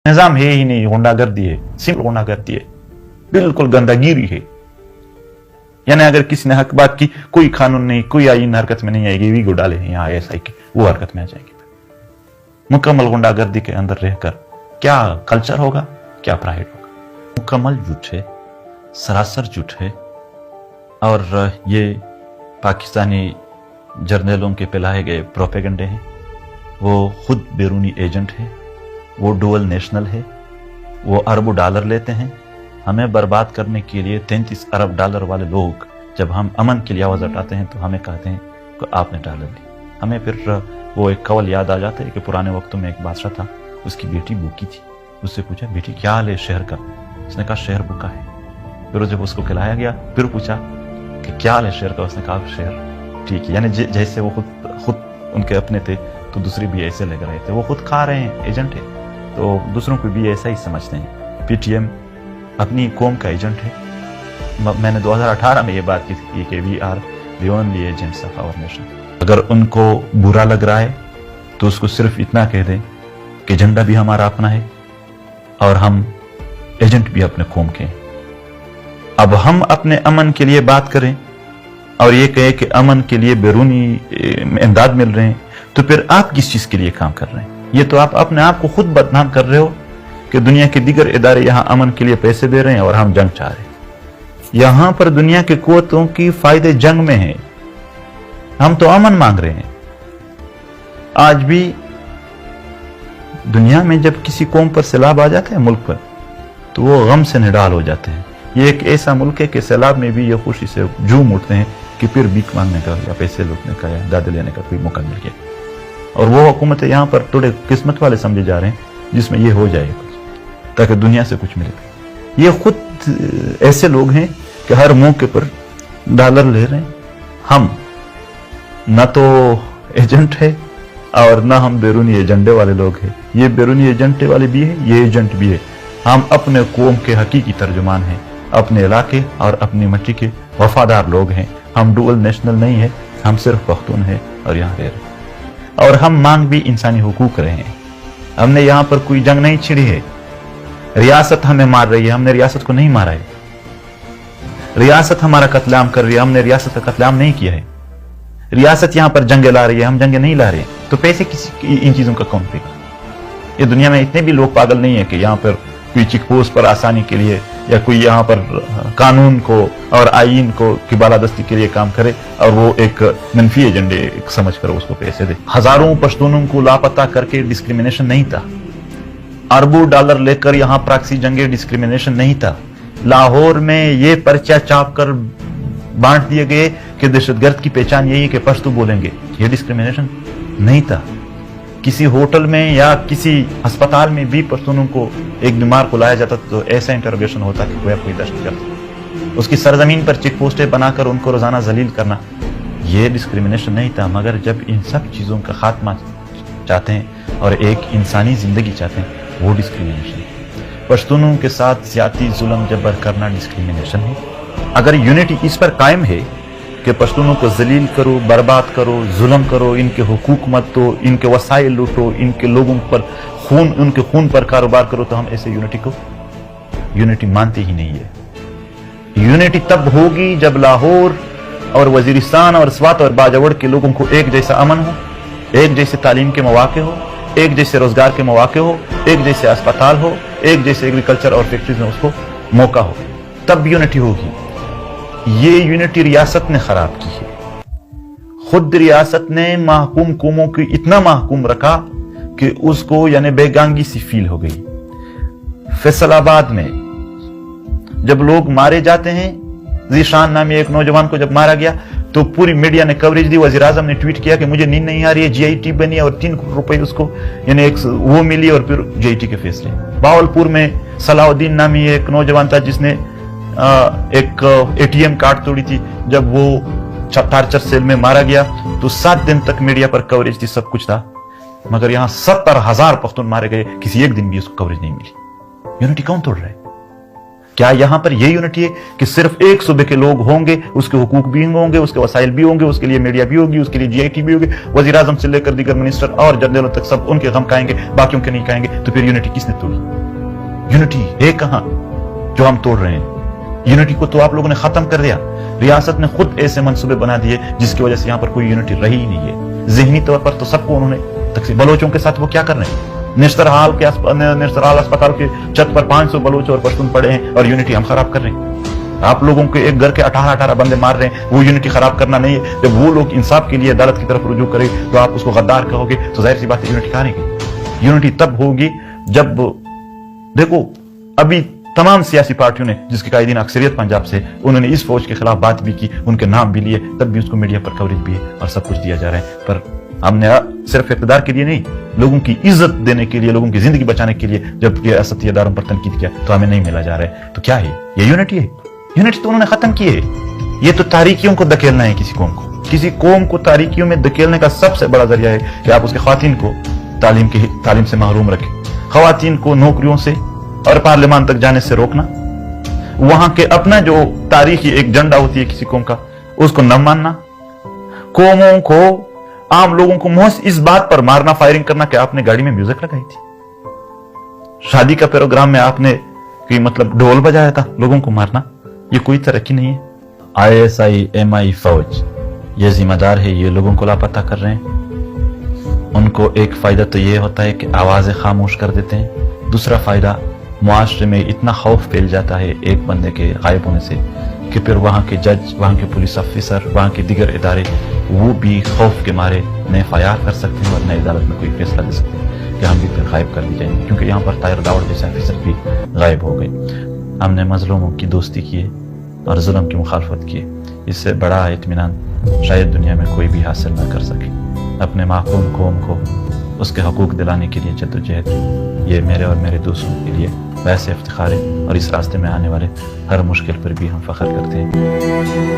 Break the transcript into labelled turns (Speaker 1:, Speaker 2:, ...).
Speaker 1: निजाम है ही नहीं, गुंडागर्दी है, सिंपल गुंडागर्दी है, बिल्कुल गंदागिरी है। यानी अगर किसी ने हक बात की, कोई कानून नहीं, कोई आईन हरकत में नहीं आएगी, वीगो डाले हैं यहाँ ऐसा की वो हरकत में आ जाएगी। मुकम्मल गुंडागर्दी के अंदर रहकर क्या कल्चर होगा, क्या प्राइड होगा? मुकम्मल झूठ है, सरासर झूठ है। और ये पाकिस्तानी जर्नलों के फैलाए गए प्रोपेगेंडे हैं। वो खुद बैरूनी एजेंट है, वो डुअल नेशनल है, वो अरबों डॉलर लेते हैं हमें बर्बाद करने के लिए। 33 अरब डॉलर वाले लोग जब हम अमन के लिए आवाज उठाते हैं तो हमें कहते हैं कि आपने डॉलर ली। हमें फिर वो एक कवल याद आ जाता है कि पुराने वक्तों में एक बादशाह था, उसकी बेटी भूखी थी। उससे पूछा, बेटी क्या हाल है शहर का? उसने कहा शहर भूखा है। फिर जब उसको खिलाया गया फिर पूछा कि क्या हाल है शहर का? उसने कहा शहर ठीक है। यानी जैसे वो खुद उनके अपने थे तो दूसरे भी ऐसे लग रहे थे। वो खुद खा रहे हैं, एजेंट है, तो दूसरों को भी ऐसा ही समझते हैं। पीटीएम अपनी कौम का एजेंट है। मैंने 2018 में ये बात की थी कि we are the only agents of our nation. अगर उनको बुरा लग रहा है तो उसको सिर्फ इतना कह दें कि झंडा भी हमारा अपना है और हम एजेंट भी अपने कौम के हैं। अब हम अपने अमन के लिए बात करें और ये कहे कि अमन के लिए बैरूनी इमदाद मिल रहे हैं, तो फिर आप किस चीज के लिए काम कर रहे हैं? ये तो आप अपने आप को खुद बदनाम कर रहे हो कि दुनिया के दीगर इदारे यहां अमन के लिए पैसे दे रहे हैं और हम जंग चाह रहे हैं। यहां पर दुनिया के कुव्वतों की फायदे जंग में है, हम तो अमन मांग रहे हैं। आज भी दुनिया में जब किसी कौम पर सैलाब आ जाता है मुल्क पर, तो वो गम से निडाल हो जाते हैं। ये एक ऐसा मुल्क है कि सैलाब में भी ये खुशी से झूम उठते हैं कि फिर भीख मांगने का या पैसे लूटने का या दादे लेने का कोई मौका मिल गया। और वो हुकूमतें यहाँ पर थोड़े किस्मत वाले समझे जा रहे हैं जिसमें ये हो जाए कुछ, ताकि दुनिया से कुछ मिले। ये खुद ऐसे लोग हैं कि हर मौके पर डॉलर ले रहे हैं। हम न तो एजेंट है और न हम बैरूनी एजेंडे वाले लोग हैं। ये बैरूनी एजेंडे वाले भी है, ये एजेंट भी है। हम अपने कौम के हकीकी तर्जुमान हैं, अपने इलाके और अपनी मिट्टी के वफादार लोग हैं। हम डुअल नेशनल नहीं है, हम सिर्फ पख्तून है और यहाँ रह रहे हैं। और हम मांग भी इंसानी हुकूक रहे हैं। हमने यहाँ पर कोई जंग नहीं छिड़ी है। रियासत हमें मार रही है, हमने रियासत को नहीं मारा है। रियासत हमारा कत्लेआम कर रही है, हमने रियासत का कत्लेआम नहीं किया है। रियासत यहाँ पर जंगे ला रही है, हम जंगे नहीं ला रहे हैं। तो पैसे किसी इन चीजों का कौन देगा? ये दुनिया में इतने भी लोग पागल नहीं है कि यहाँ पर कोई चेक पोस्ट पर आसानी के लिए या कोई यहाँ पर कानून को और आईन को की बालादस्ती के लिए काम करे और वो एक मनफी एजेंडे समझ कर उसको पैसे दे। हजारों पश्तूनों को लापता करके डिस्क्रिमिनेशन नहीं था। अरबों डॉलर लेकर यहाँ प्रॉक्सी जंगे डिस्क्रिमिनेशन नहीं था। लाहौर में ये पर्चा चाप कर बांट दिए गए कि दहशतगर्द की पहचान यही है कि पश्तू बोलेंगे, ये डिस्क्रिमिनेशन नहीं था। किसी होटल में या किसी अस्पताल में भी पश्तूनों को एक बीमार को लाया जाता तो ऐसा इंटरोगेशन होता कि कोई दहशतगर्द। उसकी सरजमीन पर चेक पोस्टें बनाकर उनको रोजाना जलील करना, ये डिस्क्रिमिनेशन नहीं था। मगर जब इन सब चीजों का खात्मा चाहते हैं और एक इंसानी जिंदगी चाहते हैं, वो डिस्क्रिमिनेशन है। पश्तूनों के साथ ज्यादती जुल्म जबर करना डिस्क्रिमिनेशन है। अगर यूनिटी इस पर कायम है कि पश्तूनों को जलील करो, बर्बाद करो, जुल्म करो, इनके हुकूक मत दो, इनके वसाइल लूटो, इनके लोगों पर उनके खून पर कारोबार करो, तो हम ऐसे यूनिटी मानते ही नहीं है। यूनिटी तब होगी जब लाहौर और वजीरिस्तान और स्वात और बाजावड़ के लोगों को एक जैसा अमन हो, एक जैसे तालीम के मौके हो, एक जैसे रोजगार के मौके हो, एक जैसे अस्पताल हो, एक जैसे एग्रीकल्चर और फैक्ट्रीज में उसको मौका हो, तब यूनिटी होगी। ये यूनिटी रियासत ने खराब की है। खुद रियासत ने महकूम कौमों को इतना महकूम रखा कि उसको यानी बेगांगी सी फील हो गई। फैसलाबाद में जब लोग मारे जाते हैं, जीशान नामी एक नौजवान को जब मारा गया तो पूरी मीडिया ने कवरेज दी। वजीर आजम ने ट्वीट किया कि मुझे नींद नहीं आ रही है, जीआईटी बनी और 3 करोड़ रुपए उसको यानी एक वो मिली और फिर जीआईटी के फैसले। बावलपुर में सलाउद्दीन नामी एक नौजवान था जिसने एक एटीएम कार्ड तोड़ी थी। जब वो टार्चर सेल में मारा गया तो 7 दिन तक मीडिया पर कवरेज थी, सब कुछ था। मगर यहां 70,000 पख्तून मारे गए, किसी एक दिन भी उसको कवरेज नहीं मिली। यूनिटी कौन तोड़ रहा है? क्या यहाँ پر یہ یونٹی ہے کہ صرف ایک صوبے کے لوگ ہوں گے, اس کے حقوق بھی ہوں گے, اس کے وسائل بھی ہوں گے, اس کے لیے میڈیا بھی ہوگی, اس کے لیے جی آئی ٹی بھی ہوگی, وزیر اعظم سے لے کر دیگر منسٹر اور جنرلوں تک سب ان کے غم کھائیں گے, باقیوں کے نہیں کھائیں گے, تو پھر یونٹی کس نے توڑی؟ یونٹی ہے کہاں جو ہم توڑ رہے ہیں؟ یونٹی کو تو آپ لوگوں نے ختم کر دیا. ریاست نے خود ایسے منصوبے بنا دیے جس کی وجہ سے یہاں پر کوئی یونٹی رہی ہی نہیں ہے. ذہنی طور پر تو سب کو انہوں نے تقسیم. بلوچوں کے ساتھ وہ کیا کر رہے ہیں؟ نشترحال اسپتال کے چھت پر 500 بلوچ اور پشتون پڑے ہیں اور یونٹی ہم خراب کر رہے ہیں. آپ لوگوں کے ایک گھر کے 18 بندے مار رہے ہیں, وہ یونٹی خراب کرنا نہیں ہے. جب وہ لوگ انصاف کے لیے عدالت کی طرف رجوع کرے تو آپ اس کو غدار کہو گے, تو ظاہر سی بات ہے یونٹی کہاں رہے گی؟ یونٹی تب ہوگی جب دیکھو ابھی تمام سیاسی پارٹیوں نے جس کے قائدین اکثریت پنجاب سے, انہوں نے اس فوج کے خلاف بات بھی کی, ان کے نام بھی لیے, تب بھی اس کو میڈیا پر کوریج بھی ہے اور سب کچھ دیا جا رہا ہے. پر ہم نے صرف اقتدار کے لیے نہیں, لوگوں کی عزت دینے کے لیے, لوگوں کی زندگی بچانے کے لیے جب ریاستی اداروں پر تنقید کیا تو ہمیں نہیں ملا جا رہا ہے. تو کیا ہے یہ یونٹی ہے؟ یونٹی تو انہوں نے ختم کی ہے. یہ تو تاریکیوں کو دھکیلنا ہے کسی قوم کو. کسی قوم کو تاریکیوں میں دھکیلنے کا سب سے بڑا ذریعہ ہے کہ آپ اس کے خواتین کو تعلیم سے محروم رکھیں, خواتین کو نوکریوں سے اور پارلیمان تک جانے سے روکنا, وہاں کے اپنا جو تاریخی ایک جھنڈا ہوتی ہے کسی قوم کا اس کو نہ ماننا, قوموں کو, عام لوگوں کو محض اس بات پر مارنا, فائرنگ کرنا کہ آپ نے گاڑی میں میوزک لگائی تھی, شادی کا پروگرام میں آپ نے مطلب ڈھول بجایا تھا, لوگوں کو مارنا, یہ کوئی ترقی نہیں ہے. ISI MI فوج یہ ذمہ دار ہے, یہ لوگوں کو لاپتہ کر رہے ہیں. ان کو ایک فائدہ تو یہ ہوتا ہے کہ آوازیں خاموش کر دیتے ہیں, دوسرا فائدہ معاشرے میں اتنا خوف پھیل جاتا ہے ایک بندے کے غائب ہونے سے کہ پھر وہاں کے جج, وہاں کے پولیس آفیسر, وہاں کے دیگر ادارے وہ بھی خوف کے مارے نہ FIR کر سکتے ہیں اور نہ عدالت میں کوئی فیصلہ دے سکتے ہیں کہ ہم بھی پھر غائب کر دی جائیں گے, کیونکہ یہاں پر طاہر داؤڑ جیسے آفیسر بھی غائب ہو گئے. ہم نے مظلوموں کی دوستی کی ہے اور ظلم کی مخالفت کی ہے. اس سے بڑا اطمینان شاید دنیا میں کوئی بھی حاصل نہ کر سکے. اپنے محکوم قوم کو اس کے حقوق دلانے کے لیے جدوجہد یہ میرے اور میرے دوستوں کے لیے باعث افتخار ہے, اور اس راستے میں آنے والے ہر مشکل پر بھی ہم فخر کرتے ہیں.